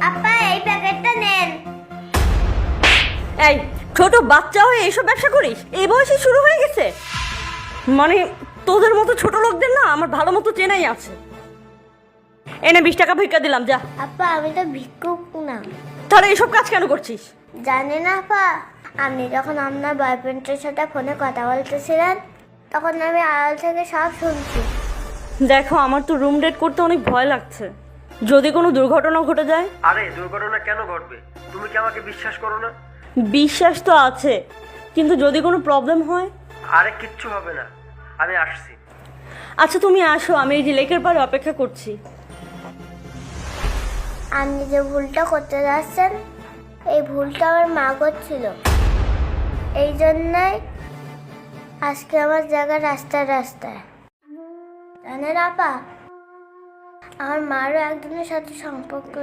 আপা এই প্যাকেটটা নেন। এই ছোট বাচ্চা হয়ে এইসব ব্যবসা করিস? এই বয়সে শুরু হয়ে গেছে? মানে তোদের মতো ছোট লোকদের না আমার ভালো মতো চেনাই আছে। এনে 20 টাকা ভিক্ষা দিলাম, যা। আপা আমি তো ভিক্ষুক না। তাহলে এইসব কাজ কেন করছিস? জানি না আপা, আপনি যখন আপনার বয়ফ্রেন্ডের সাথে ফোনে কথা বলতেছিলেন তখন আমি আড়াল থেকে সব শুনছি। দেখো, আমার তো রুম ডেট করতে অনেক ভয় লাগছে। যদি কোনো দুর্ঘটনা ঘটে যায়? আরে দুর্ঘটনা কেন ঘটবে? তুমি কি আমাকে বিশ্বাস করো না? বিশ্বাস তো আছে, কিন্তু যদি কোনো প্রবলেম হয়? আরে কিচ্ছু হবে না, আমি আসছি। আচ্ছা তুমি আসো, আমি এই যে লেকের পাড়ে অপেক্ষা করছি। আপনি যে ভুলটা করতে যাচ্ছেন এই ভুলটা আমার মা করছিল, এই জন্যই আজকে আমার জায়গা রাস্তায় রাস্তায়। জানেন আপা, আমার মারও একজনের সাথে সম্পর্ক